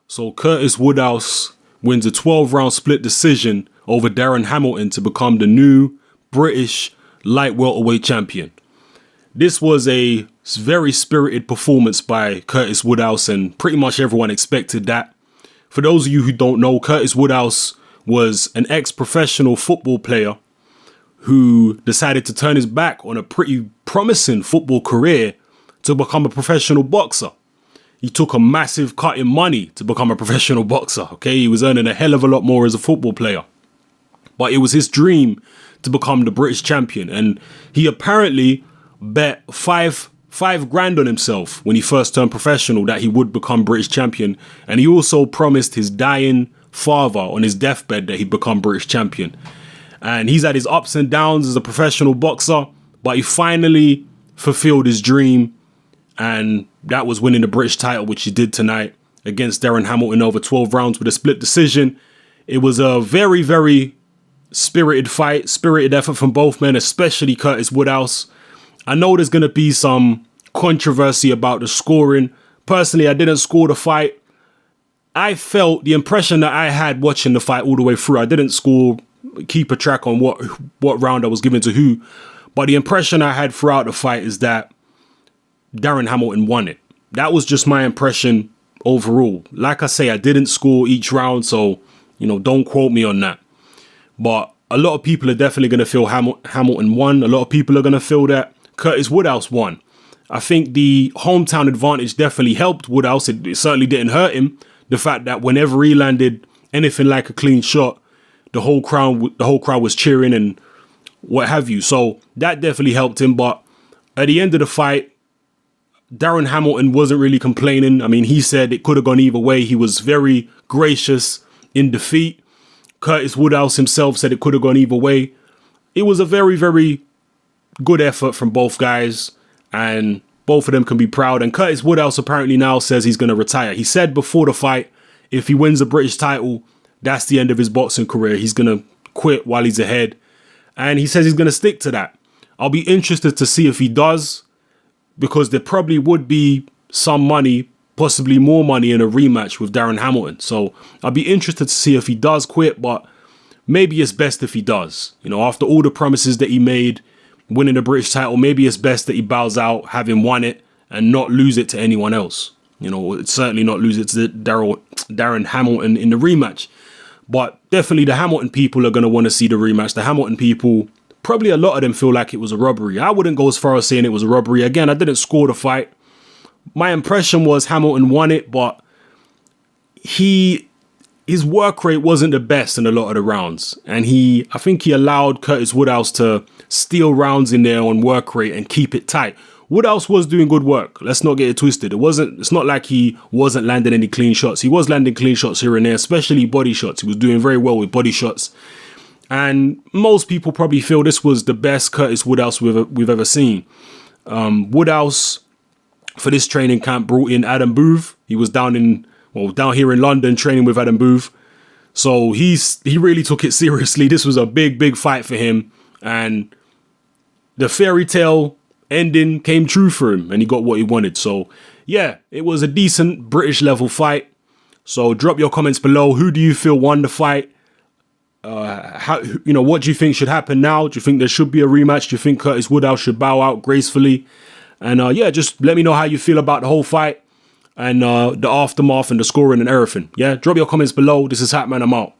So Curtis Woodhouse wins a 12-round split decision over Darren Hamilton to become the new British light welterweight champion. This was a very spirited performance by Curtis Woodhouse, and pretty much everyone expected that. For those of you who don't know, Curtis Woodhouse was an ex-professional football player who decided to turn his back on a pretty promising football career to become a professional boxer. He took a massive cut in money to become a professional boxer, okay? He was earning a hell of a lot more as a football player. But it was his dream to become the British champion, and he apparently bet five grand on himself when he first turned professional that he would become British champion. And he also promised his dying father on his deathbed that he'd become British champion. And he's had his ups and downs as a professional boxer, but he finally fulfilled his dream, and that was winning the British title, which he did tonight against Darren Hamilton over 12 rounds with a split decision. It was a very, very spirited fight, spirited effort from both men, especially Curtis Woodhouse. I know there's going to be some controversy about the scoring. Personally, I didn't score the fight. I felt the impression that I had watching the fight all the way through. I didn't keep a track on what round I was giving to who, but the impression I had throughout the fight is that Darren Hamilton won it. That was just my impression overall. Like I say, I didn't score each round, so don't quote me on that. But a lot of people are definitely going to feel Hamilton won. A lot of people are going to feel that Curtis Woodhouse won. I think the hometown advantage definitely helped Woodhouse. It certainly didn't hurt him. The fact that whenever he landed anything like a clean shot, the whole crowd was cheering and what have you. So that definitely helped him. But at the end of the fight, Darren Hamilton wasn't really complaining. I mean, he said it could have gone either way. He was very gracious in defeat. Curtis Woodhouse himself said it could have gone either way. It was a very, very good effort from both guys, and both of them can be proud. And Curtis Woodhouse apparently now says he's going to retire. He said before the fight, if he wins a British title, that's the end of his boxing career. He's going to quit while he's ahead. And he says he's going to stick to that. I'll be interested to see if he does, because there probably would be some money, possibly more money in a rematch with Darren Hamilton. So I'll be interested to see if he does quit, but maybe it's best if he does. After all the promises that he made, winning the British title, maybe it's best that he bows out, having won it, and not lose it to anyone else. Certainly not lose it to Darren Hamilton in the rematch. But definitely the Hamilton people are going to want to see the rematch. The Hamilton people, probably a lot of them feel like it was a robbery. I wouldn't go as far as saying it was a robbery. Again, I didn't score the fight. My impression was Hamilton won it, but his work rate wasn't the best in a lot of the rounds. And I think he allowed Curtis Woodhouse to steal rounds in there on work rate and keep it tight. Woodhouse was doing good work. Let's not get it twisted. It's not like he wasn't landing any clean shots. He was landing clean shots here and there, especially body shots. He was doing very well with body shots. And most people probably feel this was the best Curtis Woodhouse we've ever seen. Woodhouse, for this training camp, brought in Adam Booth. He was down here in London training with Adam Booth. So he really took it seriously. This was a big, big fight for him. And the fairy tale ending came true for him, and he got what he wanted. So yeah, it was a decent British level fight. So drop your comments below. Who do you feel won the fight? What do you think should happen now? Do you think there should be a rematch? Do you think Curtis Woodhouse should bow out gracefully? And just let me know how you feel about the whole fight and the aftermath and the scoring and everything. Yeah, drop your comments below. This is Hatman. I'm out.